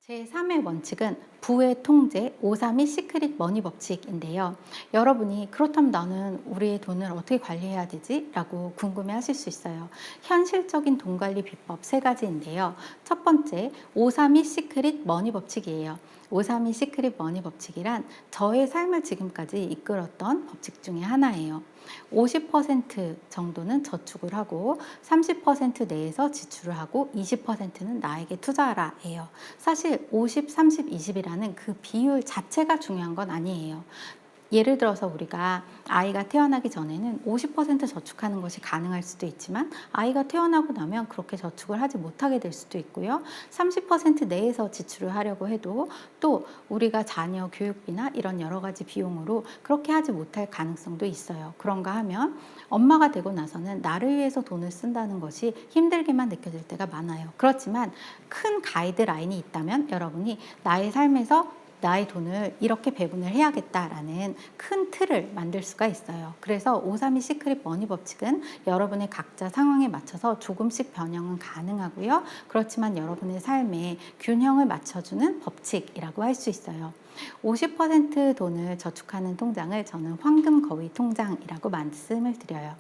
제3의 원칙은 부의 통제 532 시크릿 머니 법칙인데요. 여러분이 그렇다면 나는 우리의 돈을 어떻게 관리해야 되지? 라고 궁금해 하실 수 있어요. 현실적인 돈 관리 비법 세 가지인데요. 첫 번째, 532 시크릿 머니 법칙이에요. 532 시크릿 머니 법칙이란 저의 삶을 지금까지 이끌었던 법칙 중에 하나예요. 50% 정도는 저축을 하고 30% 내에서 지출을 하고 20%는 나에게 투자하라예요. 사실 50, 30, 20이라는 그 비율 자체가 중요한 건 아니에요. 예를 들어서 우리가 아이가 태어나기 전에는 50% 저축하는 것이 가능할 수도 있지만 아이가 태어나고 나면 그렇게 저축을 하지 못하게 될 수도 있고요. 30% 내에서 지출을 하려고 해도 또 우리가 자녀 교육비나 이런 여러 가지 비용으로 그렇게 하지 못할 가능성도 있어요. 그런가 하면 엄마가 되고 나서는 나를 위해서 돈을 쓴다는 것이 힘들게만 느껴질 때가 많아요. 그렇지만 큰 가이드라인이 있다면 여러분이 나의 삶에서 나의 돈을 이렇게 배분을 해야겠다라는 큰 틀을 만들 수가 있어요. 그래서 532 시크릿 머니 법칙은 여러분의 각자 상황에 맞춰서 조금씩 변형은 가능하고요. 그렇지만 여러분의 삶에 균형을 맞춰주는 법칙이라고 할 수 있어요. 50% 돈을 저축하는 통장을 저는 황금 거위 통장이라고 말씀을 드려요.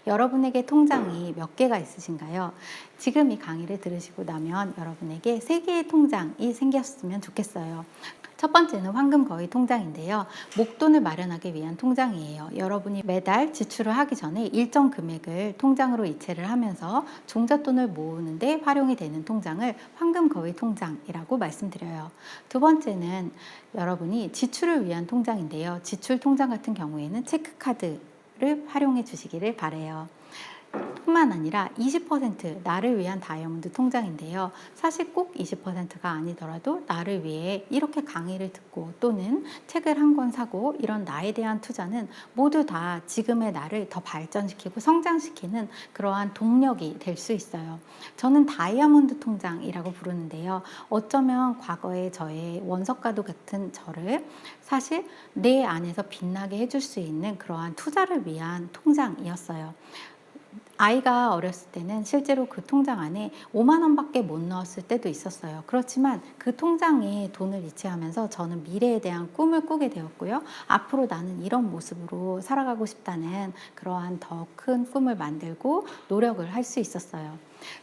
여러분에게 통장이 몇 개가 있으신가요? 지금 이 강의를 들으시고 나면 여러분에게 3개의 통장이 생겼으면 좋겠어요. 첫 번째는 황금 거위 통장인데요. 목돈을 마련하기 위한 통장이에요. 여러분이 매달 지출을 하기 전에 일정 금액을 통장으로 이체를 하면서 종잣돈을 모으는데 활용이 되는 통장을 황금 거위 통장이라고 말씀드려요. 두 번째는 여러분이 지출을 위한 통장인데요. 지출 통장 같은 경우에는 체크카드를 활용해 주시기를 바라요. 뿐만 아니라 20% 나를 위한 다이아몬드 통장인데요. 사실 꼭 20%가 아니더라도 나를 위해 이렇게 강의를 듣고 또는 책을 한 권 사고 이런 나에 대한 투자는 모두 다 지금의 나를 더 발전시키고 성장시키는 그러한 동력이 될 수 있어요. 저는 다이아몬드 통장이라고 부르는데요. 어쩌면 과거의 저의 원석과도 같은 저를 사실 내 안에서 빛나게 해줄 수 있는 그러한 투자를 위한 통장이었어요. 아이가 어렸을 때는 실제로 그 통장 안에 5만 원밖에 못 넣었을 때도 있었어요. 그렇지만 그 통장에 돈을 이체하면서 저는 미래에 대한 꿈을 꾸게 되었고요. 앞으로 나는 이런 모습으로 살아가고 싶다는 그러한 더 큰 꿈을 만들고 노력을 할 수 있었어요.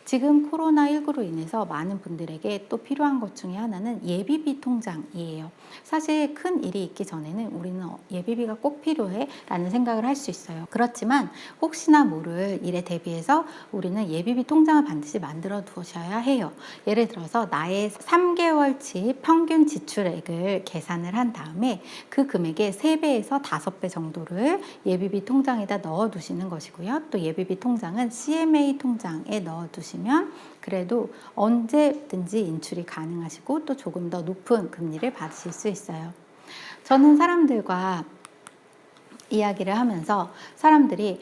지금 코로나19로 인해서 많은 분들에게 또 필요한 것 중에 하나는 예비비 통장이에요. 사실 큰 일이 있기 전에는 우리는 예비비가 꼭 필요해 라는 생각을 할 수 있어요. 그렇지만 혹시나 모를 일에 대비해서 우리는 예비비 통장을 반드시 만들어 두셔야 해요. 예를 들어서 나의 3개월치 평균 지출액을 계산을 한 다음에 그 금액의 3배에서 5배 정도를 예비비 통장에다 넣어 두시는 것이고요. 또 예비비 통장은 CMA 통장에 넣어 두시면 그래도 언제든지 인출이 가능하시고 또 조금 더 높은 금리를 받으실 수 있어요. 저는 사람들과 이야기를 하면서 사람들이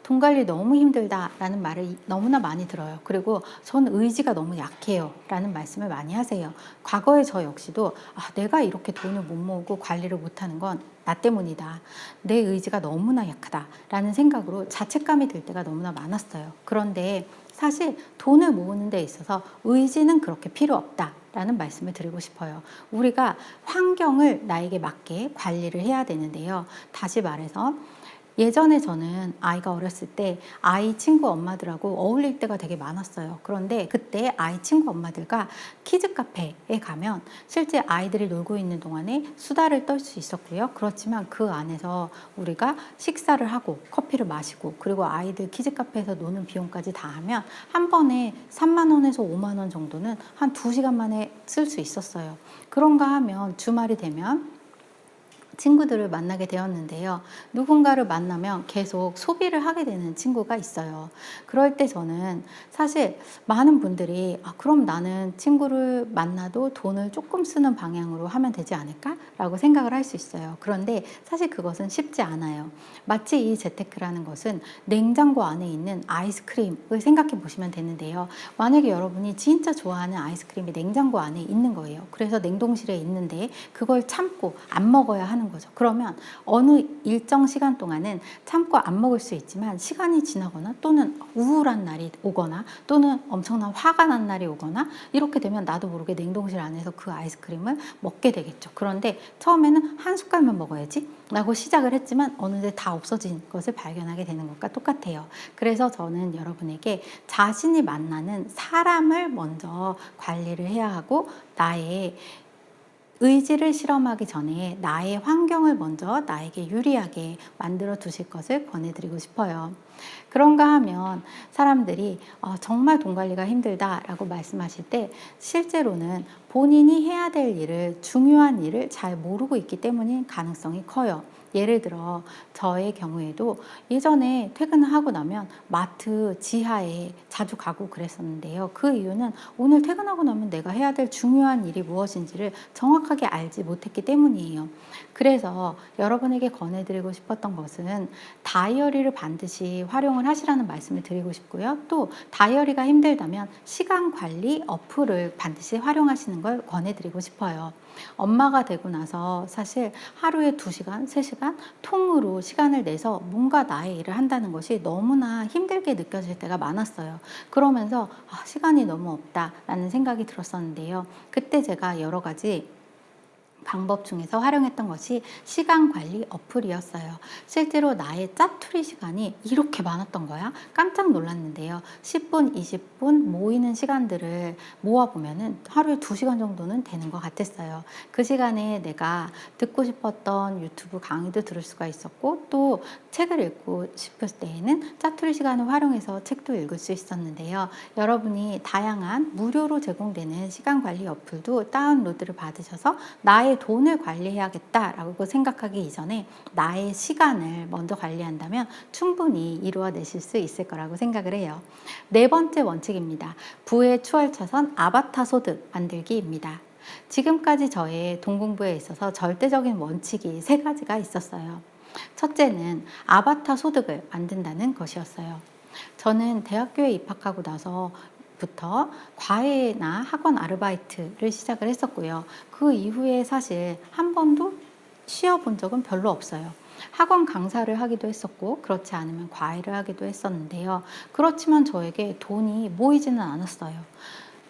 돈 관리 너무 힘들다라는 말을 너무나 많이 들어요. 그리고 저는 의지가 너무 약해요 라는 말씀을 많이 하세요. 과거의 저 역시도 내가 이렇게 돈을 못 모으고 관리를 못하는 건 나 때문이다. 내 의지가 너무나 약하다라는 생각으로 자책감이 들 때가 너무나 많았어요. 그런데 사실 돈을 모으는 데 있어서 의지는 그렇게 필요 없다라는 말씀을 드리고 싶어요. 우리가 환경을 나에게 맞게 관리를 해야 되는데요. 다시 말해서 예전에 저는 아이가 어렸을 때 아이 친구 엄마들하고 어울릴 때가 되게 많았어요. 그런데 그때 아이 친구 엄마들과 키즈 카페에 가면 실제 아이들이 놀고 있는 동안에 수다를 떨 수 있었고요. 그렇지만 그 안에서 우리가 식사를 하고 커피를 마시고 그리고 아이들 키즈 카페에서 노는 비용까지 다 하면 한 번에 3만 원에서 5만 원 정도는 한 2시간 만에 쓸 수 있었어요. 그런가 하면 주말이 되면 친구들을 만나게 되었는데요. 누군가를 만나면 계속 소비를 하게 되는 친구가 있어요. 그럴 때 저는 사실 많은 분들이 그럼 나는 친구를 만나도 돈을 조금 쓰는 방향으로 하면 되지 않을까? 라고 생각을 할 수 있어요. 그런데 사실 그것은 쉽지 않아요. 마치 이 재테크라는 것은 냉장고 안에 있는 아이스크림을 생각해 보시면 되는데요. 만약에 여러분이 진짜 좋아하는 아이스크림이 냉장고 안에 있는 거예요. 그래서 냉동실에 있는데 그걸 참고 안 먹어야 하는 하는 거죠. 그러면 어느 일정 시간 동안은 참고 안 먹을 수 있지만 시간이 지나거나 또는 우울한 날이 오거나 또는 엄청난 화가 난 날이 오거나 이렇게 되면 나도 모르게 냉동실 안에서 그 아이스크림을 먹게 되겠죠. 그런데 처음에는 한 숟갈만 먹어야지 라고 시작을 했지만 어느새 다 없어진 것을 발견하게 되는 것과 똑같아요. 그래서 저는 여러분에게 자신이 만나는 사람을 먼저 관리를 해야 하고 나의 의지를 실험하기 전에 나의 환경을 먼저 나에게 유리하게 만들어 두실 것을 권해드리고 싶어요. 그런가 하면 사람들이 정말 돈 관리가 힘들다라고 말씀하실 때 실제로는 본인이 해야 될 일을, 중요한 일을 잘 모르고 있기 때문인 가능성이 커요. 예를 들어 저의 경우에도 예전에 퇴근을 하고 나면 마트 지하에 자주 가고 그랬었는데요. 그 이유는 오늘 퇴근하고 나면 내가 해야 될 중요한 일이 무엇인지를 정확하게 알지 못했기 때문이에요. 그래서 여러분에게 권해드리고 싶었던 것은 다이어리를 반드시 활용을 하시라는 말씀을 드리고 싶고요. 또 다이어리가 힘들다면 시간 관리 어플을 반드시 활용하시는 걸 권해드리고 싶어요. 엄마가 되고 나서 사실 하루에 2시간, 3시간 통으로 시간을 내서 뭔가 나의 일을 한다는 것이 너무나 힘들게 느껴질 때가 많았어요. 그러면서 시간이 너무 없다라는 생각이 들었었는데요. 그때 제가 여러 가지 방법 중에서 활용했던 것이 시간 관리 어플이었어요. 실제로 나의 짜투리 시간이 이렇게 많았던 거야. 깜짝 놀랐는데요. 10분, 20분 모이는 시간들을 모아보면은 하루에 2시간 정도는 되는 것 같았어요. 그 시간에 내가 듣고 싶었던 유튜브 강의도 들을 수가 있었고 또 책을 읽고 싶을 때에는 짜투리 시간을 활용해서 책도 읽을 수 있었는데요. 여러분이 다양한 무료로 제공되는 시간 관리 어플도 다운로드를 받으셔서 나의 돈을 관리해야겠다라고 생각하기 이전에 나의 시간을 먼저 관리한다면 충분히 이루어내실 수 있을 거라고 생각을 해요. 4번째 원칙입니다. 부의 추월차선 아바타 소득 만들기입니다. 지금까지 저의 돈 공부에 있어서 절대적인 원칙이 3가지가 있었어요. 첫째는 아바타 소득을 만든다는 것이었어요. 저는 대학교에 입학하고 나서 부터 과외나 학원 아르바이트를 시작을 했었고요. 그 이후에 사실 한 번도 쉬어본 적은 별로 없어요. 학원 강사를 하기도 했었고 그렇지 않으면 과외를 하기도 했었는데요. 그렇지만 저에게 돈이 모이지는 않았어요.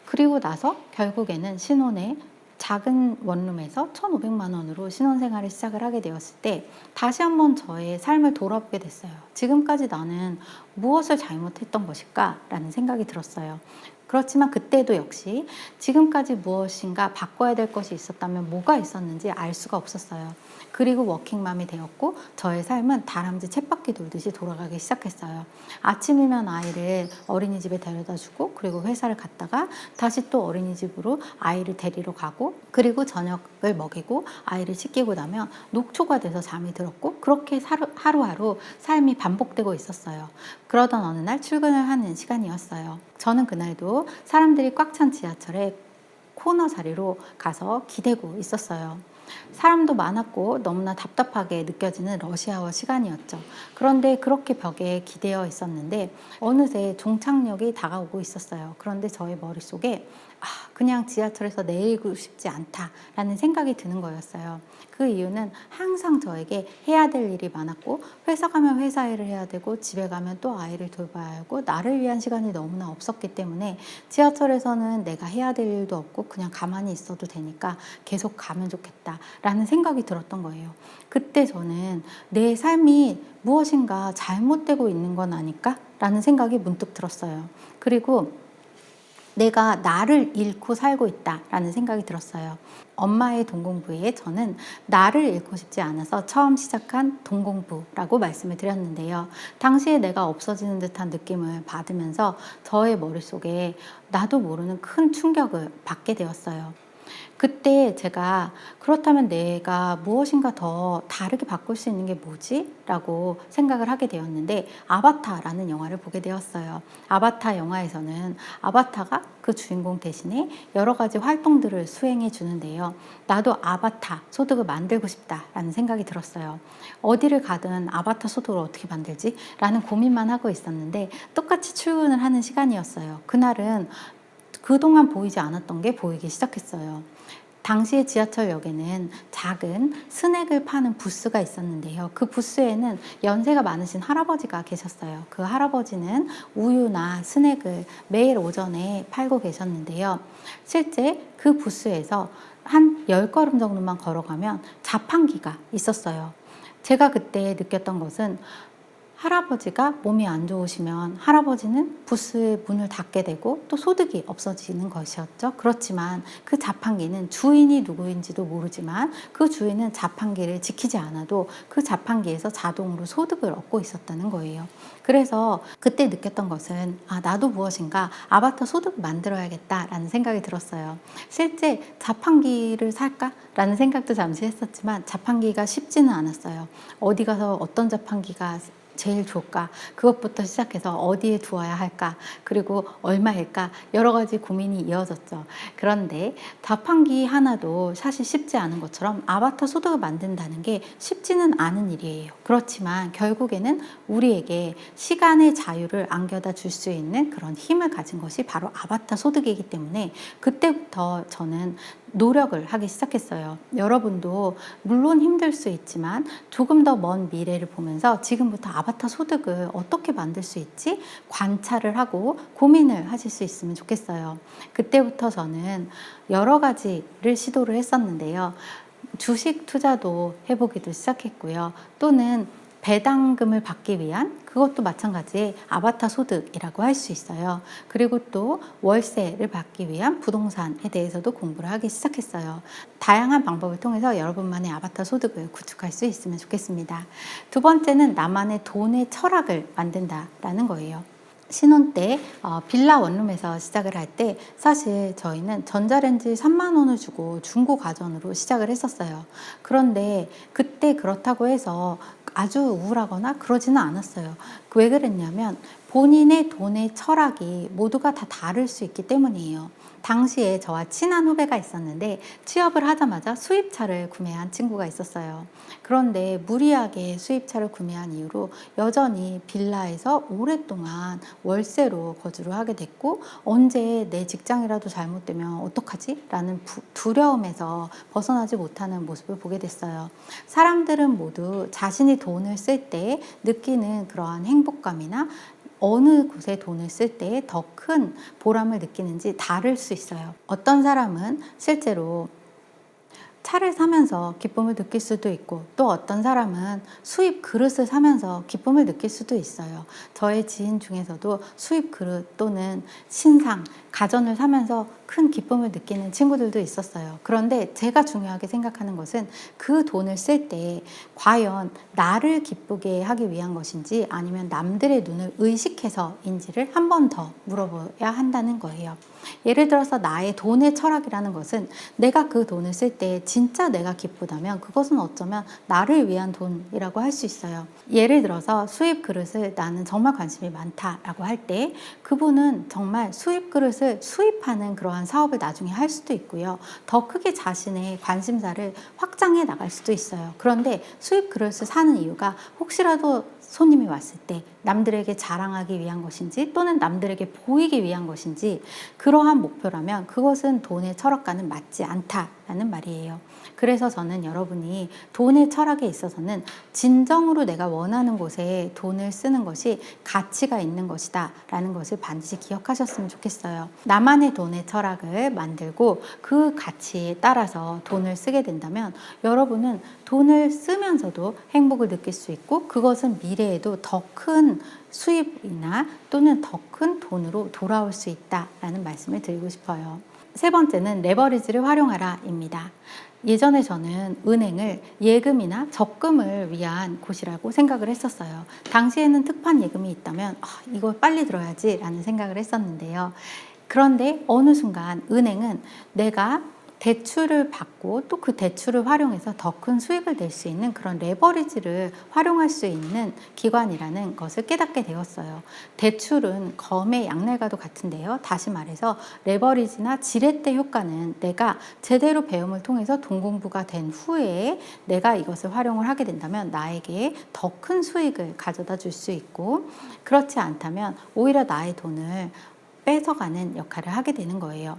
그리고 나서 결국에는 신혼에 작은 원룸에서 1,500만 원으로 신혼생활을 시작을 하게 되었을 때 다시 한번 저의 삶을 돌아보게 됐어요. 지금까지 나는 무엇을 잘못했던 것일까? 라는 생각이 들었어요. 그렇지만 그때도 역시 지금까지 무엇인가 바꿔야 될 것이 있었다면 뭐가 있었는지 알 수가 없었어요. 그리고 워킹맘이 되었고 저의 삶은 다람쥐 쳇바퀴 돌듯이 돌아가기 시작했어요. 아침이면 아이를 어린이집에 데려다 주고 그리고 회사를 갔다가 다시 또 어린이집으로 아이를 데리러 가고 그리고 저녁을 먹이고 아이를 씻기고 나면 녹초가 돼서 잠이 들었고 그렇게 하루하루 삶이 반복되고 있었어요. 그러던 어느 날 출근을 하는 시간이었어요. 저는 그날도 사람들이 꽉 찬 지하철에 코너 자리로 가서 기대고 있었어요. 사람도 많았고 너무나 답답하게 느껴지는 러시아워 시간이었죠. 그런데 그렇게 벽에 기대어 있었는데 어느새 종착역이 다가오고 있었어요. 그런데 저의 머릿속에 그냥 지하철에서 내리고 싶지 않다라는 생각이 드는 거였어요. 그 이유는 항상 저에게 해야 될 일이 많았고 회사 가면 회사 일을 해야 되고 집에 가면 또 아이를 돌봐야 하고 나를 위한 시간이 너무나 없었기 때문에 지하철에서는 내가 해야 될 일도 없고 그냥 가만히 있어도 되니까 계속 가면 좋겠다라는 생각이 들었던 거예요. 그때 저는 내 삶이 무엇인가 잘못되고 있는 건 아닐까? 라는 생각이 문득 들었어요. 그리고 내가 나를 잃고 살고 있다라는 생각이 들었어요. 엄마의 돈 공부에 저는 나를 잃고 싶지 않아서 처음 시작한 돈 공부라고 말씀을 드렸는데요. 당시에 내가 없어지는 듯한 느낌을 받으면서 저의 머릿속에 나도 모르는 큰 충격을 받게 되었어요. 그때 제가 그렇다면 내가 무엇인가 더 다르게 바꿀 수 있는 게 뭐지? 라고 생각을 하게 되었는데 아바타라는 영화를 보게 되었어요. 아바타 영화에서는 아바타가 그 주인공 대신에 여러 가지 활동들을 수행해 주는데요. 나도 아바타 소득을 만들고 싶다라는 생각이 들었어요. 어디를 가든 아바타 소득을 어떻게 만들지? 라는 고민만 하고 있었는데 똑같이 출근을 하는 시간이었어요. 그날은 그동안 보이지 않았던 게 보이기 시작했어요. 당시에 지하철역에는 작은 스낵을 파는 부스가 있었는데요. 그 부스에는 연세가 많으신 할아버지가 계셨어요. 그 할아버지는 우유나 스낵을 매일 오전에 팔고 계셨는데요. 실제 그 부스에서 한 10걸음 정도만 걸어가면 자판기가 있었어요. 제가 그때 느꼈던 것은 할아버지가 몸이 안 좋으시면 할아버지는 부스의 문을 닫게 되고 또 소득이 없어지는 것이었죠. 그렇지만 그 자판기는 주인이 누구인지도 모르지만 그 주인은 자판기를 지키지 않아도 그 자판기에서 자동으로 소득을 얻고 있었다는 거예요. 그래서 그때 느꼈던 것은 나도 무엇인가 아바타 소득을 만들어야겠다라는 생각이 들었어요. 실제 자판기를 살까라는 생각도 잠시 했었지만 자판기가 쉽지는 않았어요. 어디 가서 어떤 자판기가 제일 좋을까? 그것부터 시작해서 어디에 두어야 할까? 그리고 얼마일까? 여러 가지 고민이 이어졌죠. 그런데 자판기 하나도 사실 쉽지 않은 것처럼 아바타 소득을 만든다는 게 쉽지는 않은 일이에요. 그렇지만 결국에는 우리에게 시간의 자유를 안겨다 줄 수 있는 그런 힘을 가진 것이 바로 아바타 소득이기 때문에 그때부터 저는 노력을 하기 시작했어요. 여러분도 물론 힘들 수 있지만 조금 더 먼 미래를 보면서 지금부터 아바타 소득을 어떻게 만들 수 있지? 관찰을 하고 고민을 하실 수 있으면 좋겠어요. 그때부터 저는 여러 가지를 시도를 했었는데요. 주식 투자도 해보기도 시작했고요. 또는 배당금을 받기 위한 그것도 마찬가지의 아바타 소득이라고 할 수 있어요. 그리고 또 월세를 받기 위한 부동산에 대해서도 공부를 하기 시작했어요. 다양한 방법을 통해서 여러분만의 아바타 소득을 구축할 수 있으면 좋겠습니다. 두 번째는 나만의 돈의 철학을 만든다라는 거예요. 신혼 때 빌라 원룸에서 시작을 할 때 사실 저희는 전자레인지 3만 원을 주고 중고 가전으로 시작을 했었어요. 그런데 그때 그렇다고 해서 아주 우울하거나 그러지는 않았어요. 왜 그랬냐면 본인의 돈의 철학이 모두가 다 다를 수 있기 때문이에요. 당시에 저와 친한 후배가 있었는데 취업을 하자마자 수입차를 구매한 친구가 있었어요. 그런데 무리하게 수입차를 구매한 이후로 여전히 빌라에서 오랫동안 월세로 거주를 하게 됐고 언제 내 직장이라도 잘못되면 어떡하지? 라는 두려움에서 벗어나지 못하는 모습을 보게 됐어요. 사람들은 모두 자신이 돈을 쓸 때 느끼는 그러한 행복감이나 어느 곳에 돈을 쓸 때 더 큰 보람을 느끼는지 다를 수 있어요. 어떤 사람은 실제로 차를 사면서 기쁨을 느낄 수도 있고 또 어떤 사람은 수입 그릇을 사면서 기쁨을 느낄 수도 있어요. 저의 지인 중에서도 수입 그릇 또는 신상, 가전을 사면서 큰 기쁨을 느끼는 친구들도 있었어요. 그런데 제가 중요하게 생각하는 것은 그 돈을 쓸 때 과연 나를 기쁘게 하기 위한 것인지 아니면 남들의 눈을 의식해서인지를 한 번 더 물어봐야 한다는 거예요. 예를 들어서 나의 돈의 철학이라는 것은 내가 그 돈을 쓸 때 진짜 내가 기쁘다면 그것은 어쩌면 나를 위한 돈이라고 할 수 있어요. 예를 들어서 수입 그릇을 나는 정말 관심이 많다라고 할 때 그분은 정말 수입 그릇을 수입하는 그러한 사업을 나중에 할 수도 있고요. 더 크게 자신의 관심사를 확장해 나갈 수도 있어요. 그런데 수입 그릇을 사는 이유가 혹시라도 손님이 왔을 때 남들에게 자랑하기 위한 것인지 또는 남들에게 보이기 위한 것인지 그러한 목표라면 그것은 돈의 철학과는 맞지 않다라는 말이에요. 그래서 저는 여러분이 돈의 철학에 있어서는 진정으로 내가 원하는 곳에 돈을 쓰는 것이 가치가 있는 것이다 라는 것을 반드시 기억하셨으면 좋겠어요. 나만의 돈의 철학을 만들고 그 가치에 따라서 돈을 쓰게 된다면 여러분은 돈을 쓰면서도 행복을 느낄 수 있고 그것은 미래에도 더 큰 수입이나 또는 더 큰 돈으로 돌아올 수 있다라는 말씀을 드리고 싶어요. 세 번째는 레버리지를 활용하라입니다. 예전에 저는 은행을 예금이나 적금을 위한 곳이라고 생각을 했었어요. 당시에는 특판 예금이 있다면 이걸 빨리 들어야지 라는 생각을 했었는데요. 그런데 어느 순간 은행은 내가 대출을 받고 또 그 대출을 활용해서 더 큰 수익을 낼 수 있는 그런 레버리지를 활용할 수 있는 기관이라는 것을 깨닫게 되었어요. 대출은 검의 양날과도 같은데요. 다시 말해서 레버리지나 지렛대 효과는 내가 제대로 배움을 통해서 돈 공부가 된 후에 내가 이것을 활용을 하게 된다면 나에게 더 큰 수익을 가져다 줄 수 있고 그렇지 않다면 오히려 나의 돈을 뺏어가는 역할을 하게 되는 거예요.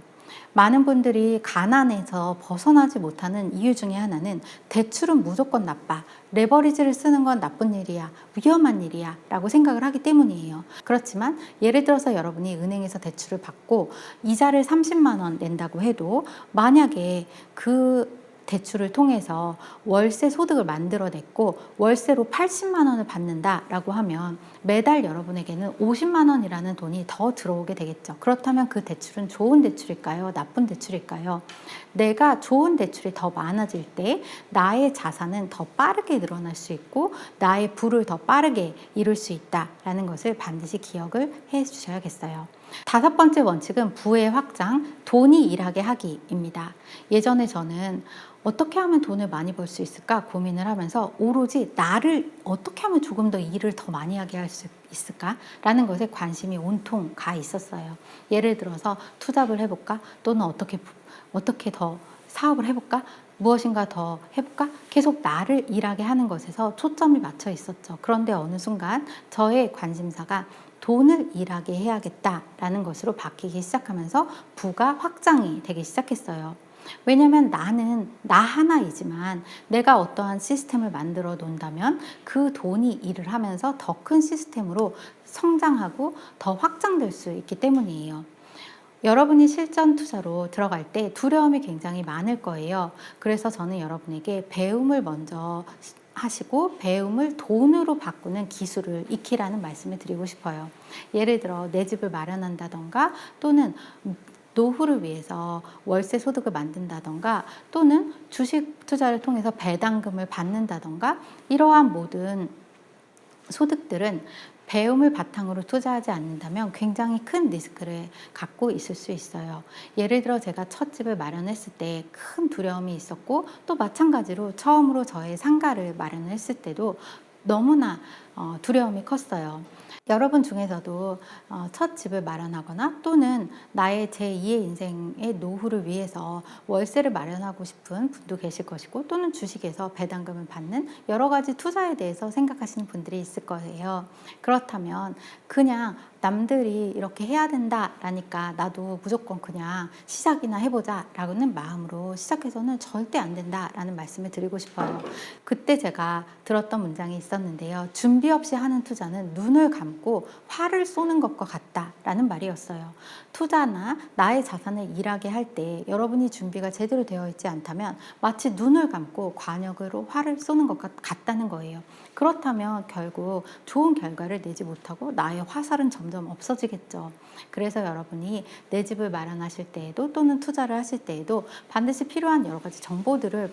많은 분들이 가난에서 벗어나지 못하는 이유 중에 하나는 대출은 무조건 나빠. 레버리지를 쓰는 건 나쁜 일이야. 위험한 일이야. 라고 생각을 하기 때문이에요. 그렇지만 예를 들어서 여러분이 은행에서 대출을 받고 이자를 30만 원 낸다고 해도 만약에 그 대출을 통해서 월세 소득을 만들어냈고 월세로 80만 원을 받는다라고 하면 매달 여러분에게는 50만 원이라는 돈이 더 들어오게 되겠죠. 그렇다면 그 대출은 좋은 대출일까요? 나쁜 대출일까요? 내가 좋은 대출이 더 많아질 때 나의 자산은 더 빠르게 늘어날 수 있고 나의 부를 더 빠르게 이룰 수 있다라는 것을 반드시 기억을 해 주셔야겠어요. 다섯 번째 원칙은 부의 확장, 돈이 일하게 하기입니다. 예전에 저는 어떻게 하면 돈을 많이 벌 수 있을까 고민을 하면서 오로지 나를 어떻게 하면 조금 더 일을 더 많이 하게 할 수 있을까라는 것에 관심이 온통 가 있었어요. 예를 들어서 투잡을 해볼까? 또는 어떻게 더 사업을 해볼까? 무엇인가 더 해볼까? 계속 나를 일하게 하는 것에서 초점이 맞춰 있었죠. 그런데 어느 순간 저의 관심사가 돈을 일하게 해야겠다라는 것으로 바뀌기 시작하면서 부가 확장이 되기 시작했어요. 왜냐면 나는 나 하나이지만 내가 어떠한 시스템을 만들어 놓는다면 그 돈이 일을 하면서 더 큰 시스템으로 성장하고 더 확장될 수 있기 때문이에요. 여러분이 실전 투자로 들어갈 때 두려움이 굉장히 많을 거예요. 그래서 저는 여러분에게 배움을 먼저 하시고 배움을 돈으로 바꾸는 기술을 익히라는 말씀을 드리고 싶어요. 예를 들어 내 집을 마련한다던가 또는 노후를 위해서 월세 소득을 만든다던가 또는 주식 투자를 통해서 배당금을 받는다던가 이러한 모든 소득들은 배움을 바탕으로 투자하지 않는다면 굉장히 큰 리스크를 갖고 있을 수 있어요. 예를 들어 제가 첫 집을 마련했을 때 큰 두려움이 있었고 또 마찬가지로 처음으로 저의 상가를 마련했을 때도 너무나 두려움이 컸어요. 여러분 중에서도 첫 집을 마련하거나 또는 나의 제2의 인생의 노후를 위해서 월세를 마련하고 싶은 분도 계실 것이고 또는 주식에서 배당금을 받는 여러 가지 투자에 대해서 생각하시는 분들이 있을 거예요. 그렇다면 그냥 남들이 이렇게 해야 된다라니까 나도 무조건 그냥 시작이나 해보자 라는 마음으로 시작해서는 절대 안 된다라는 말씀을 드리고 싶어요. 그때 제가 들었던 문장이 있었는데요. 준비 없이 하는 투자는 눈을 감고 활을 쏘는 것과 같다라는 말이었어요. 투자나 나의 자산을 일하게 할 때 여러분이 준비가 제대로 되어 있지 않다면 마치 눈을 감고 관역으로 활을 쏘는 것과 같다는 거예요. 그렇다면 결국 좋은 결과를 내지 못하고 나의 화살은 점점 없어지겠죠. 그래서 여러분이 내 집을 마련하실 때에도 또는 투자를 하실 때에도 반드시 필요한 여러 가지 정보들을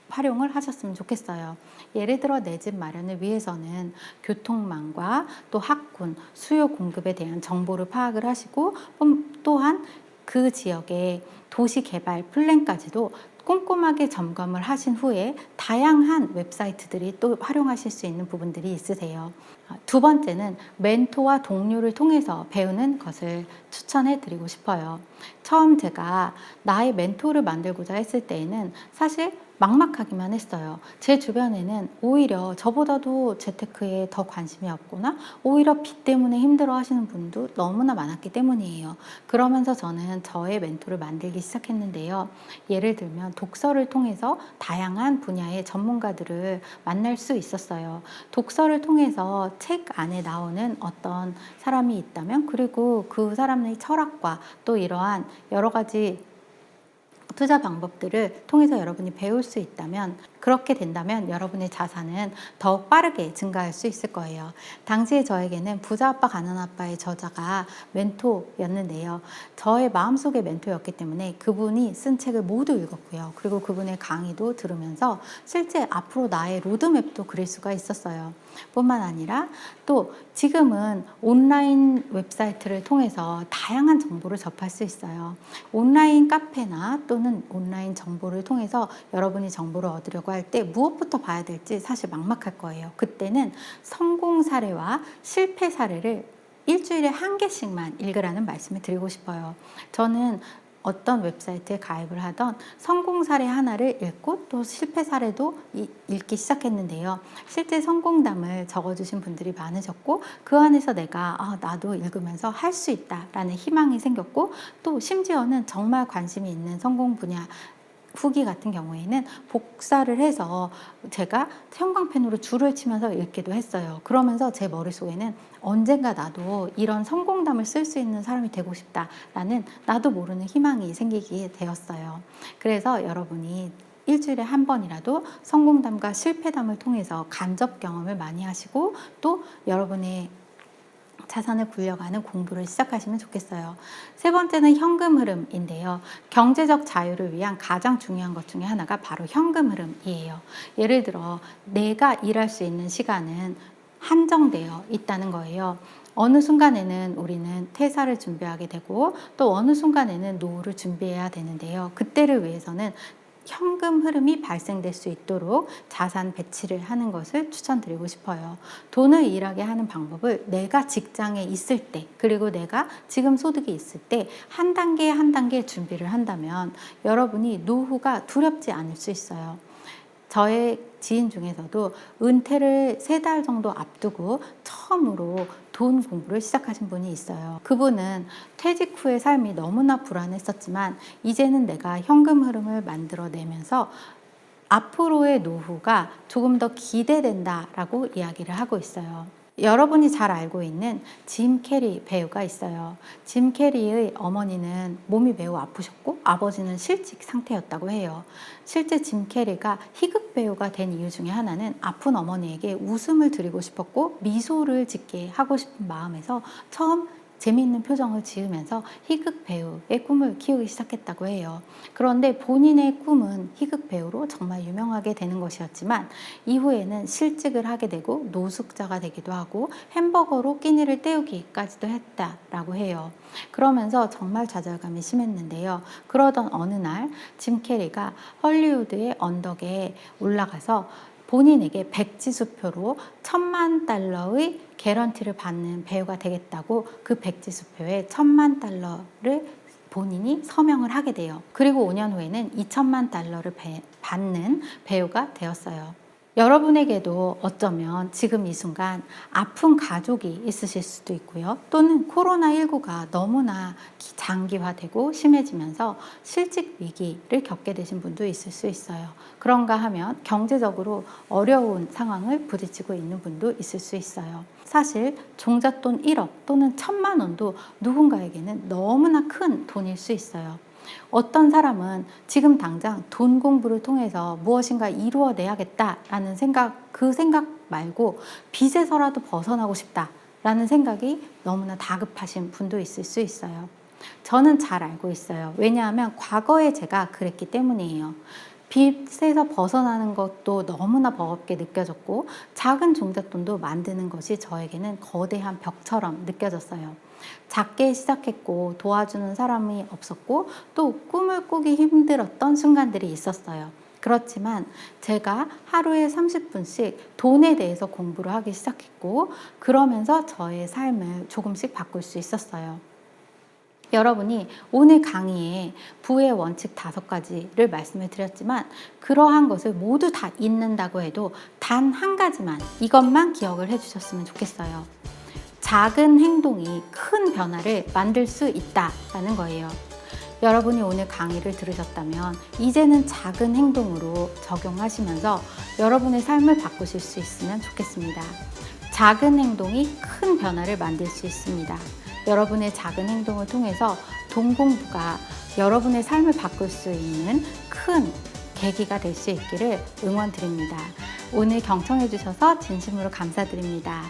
활용을 하셨으면 좋겠어요. 예를 들어 내 집 마련을 위해서는 교통망과 또 학군, 수요 공급에 대한 정보를 파악을 하시고 또한 그 지역의 도시 개발 플랜까지도 꼼꼼하게 점검을 하신 후에 다양한 웹사이트들이 또 활용하실 수 있는 부분들이 있으세요. 두 번째는 멘토와 동료를 통해서 배우는 것을 추천해 드리고 싶어요. 처음 제가 나의 멘토를 만들고자 했을 때에는 사실 막막하기만 했어요. 제 주변에는 오히려 저보다도 재테크에 더 관심이 없거나 오히려 빚 때문에 힘들어 하시는 분도 너무나 많았기 때문이에요. 그러면서 저는 저의 멘토를 만들기 시작했는데요. 예를 들면 독서를 통해서 다양한 분야의 전문가들을 만날 수 있었어요. 독서를 통해서 책 안에 나오는 어떤 사람이 있다면 그리고 그 사람의 철학과 또 이러한 여러 가지 투자 방법들을 통해서 여러분이 배울 수 있다면 그렇게 된다면 여러분의 자산은 더욱 빠르게 증가할 수 있을 거예요. 당시에 저에게는 부자 아빠 가난 아빠의 저자가 멘토였는데요. 저의 마음속의 멘토였기 때문에 그분이 쓴 책을 모두 읽었고요. 그리고 그분의 강의도 들으면서 실제 앞으로 나의 로드맵도 그릴 수가 있었어요. 뿐만 아니라 또 지금은 온라인 웹사이트를 통해서 다양한 정보를 접할 수 있어요. 온라인 카페나 또는 온라인 정보를 통해서 여러분이 정보를 얻으려고 할 때 무엇부터 봐야 될지 사실 막막할 거예요. 그때는 성공 사례와 실패 사례를 일주일에 한 개씩만 읽으라는 말씀을 드리고 싶어요. 저는 어떤 웹사이트에 가입을 하던 성공 사례 하나를 읽고 또 실패 사례도 읽기 시작했는데요. 실제 성공담을 적어주신 분들이 많으셨고 그 안에서 내가 나도 읽으면서 할 수 있다라는 희망이 생겼고 또 심지어는 정말 관심이 있는 성공 분야 후기 같은 경우에는 복사를 해서 제가 형광펜으로 줄을 치면서 읽기도 했어요. 그러면서 제 머릿속에는 언젠가 나도 이런 성공담을 쓸 수 있는 사람이 되고 싶다라는 나도 모르는 희망이 생기게 되었어요. 그래서 여러분이 일주일에 한 번이라도 성공담과 실패담을 통해서 간접 경험을 많이 하시고 또 여러분의 자산을 굴려가는 공부를 시작하시면 좋겠어요. 세 번째는 현금 흐름인데요. 경제적 자유를 위한 가장 중요한 것 중에 하나가 바로 현금 흐름이에요. 예를 들어 내가 일할 수 있는 시간은 한정되어 있다는 거예요. 어느 순간에는 우리는 퇴사를 준비하게 되고 또 어느 순간에는 노후를 준비해야 되는데요. 그때를 위해서는 현금 흐름이 발생될 수 있도록 자산 배치를 하는 것을 추천드리고 싶어요. 돈을 일하게 하는 방법을 내가 직장에 있을 때 그리고 내가 지금 소득이 있을 때 한 단계 한 단계 준비를 한다면 여러분이 노후가 두렵지 않을 수 있어요. 저의 지인 중에서도 은퇴를 3달 정도 앞두고 처음으로 돈 공부를 시작하신 분이 있어요. 그분은 퇴직 후의 삶이 너무나 불안했었지만 이제는 내가 현금 흐름을 만들어내면서 앞으로의 노후가 조금 더 기대된다라고 이야기를 하고 있어요. 여러분이 잘 알고 있는 짐 캐리 배우가 있어요. 짐 캐리의 어머니는 몸이 매우 아프셨고 아버지는 실직 상태였다고 해요. 실제 짐 캐리가 희극 배우가 된 이유 중에 하나는 아픈 어머니에게 웃음을 드리고 싶었고 미소를 짓게 하고 싶은 마음에서 처음 재미있는 표정을 지으면서 희극 배우의 꿈을 키우기 시작했다고 해요. 그런데 본인의 꿈은 희극 배우로 정말 유명하게 되는 것이었지만 이후에는 실직을 하게 되고 노숙자가 되기도 하고 햄버거로 끼니를 때우기까지도 했다라고 해요. 그러면서 정말 좌절감이 심했는데요. 그러던 어느 날 짐 캐리가 헐리우드의 언덕에 올라가서 본인에게 백지수표로 $10,000,000의 개런티를 받는 배우가 되겠다고 그 백지수표에 $10,000,000를 본인이 서명을 하게 돼요. 그리고 5년 후에는 $20,000,000를 받는 배우가 되었어요. 여러분에게도 어쩌면 지금 이 순간 아픈 가족이 있으실 수도 있고요. 또는 코로나19가 너무나 장기화되고 심해지면서 실직 위기를 겪게 되신 분도 있을 수 있어요. 그런가 하면 경제적으로 어려운 상황을 부딪히고 있는 분도 있을 수 있어요. 사실 종잣돈 1억 또는 1,000만 원도 누군가에게는 너무나 큰 돈일 수 있어요. 어떤 사람은 지금 당장 돈 공부를 통해서 무엇인가 이루어내야겠다라는 그 생각 말고 빚에서라도 벗어나고 싶다라는 생각이 너무나 다급하신 분도 있을 수 있어요. 저는 잘 알고 있어요. 왜냐하면 과거에 제가 그랬기 때문이에요. 빚에서 벗어나는 것도 너무나 버겁게 느껴졌고 작은 종잣돈도 만드는 것이 저에게는 거대한 벽처럼 느껴졌어요. 작게 시작했고 도와주는 사람이 없었고 또 꿈을 꾸기 힘들었던 순간들이 있었어요. 그렇지만 제가 하루에 30분씩 돈에 대해서 공부를 하기 시작했고 그러면서 저의 삶을 조금씩 바꿀 수 있었어요. 여러분이 오늘 강의에 부의 원칙 5가지를 말씀을 드렸지만 그러한 것을 모두 다 잊는다고 해도 단 한 가지만 이것만 기억을 해주셨으면 좋겠어요. 작은 행동이 큰 변화를 만들 수 있다라는 거예요. 여러분이 오늘 강의를 들으셨다면 이제는 작은 행동으로 적용하시면서 여러분의 삶을 바꾸실 수 있으면 좋겠습니다. 작은 행동이 큰 변화를 만들 수 있습니다. 여러분의 작은 행동을 통해서 돈 공부가 여러분의 삶을 바꿀 수 있는 큰 계기가 될 수 있기를 응원드립니다. 오늘 경청해 주셔서 진심으로 감사드립니다.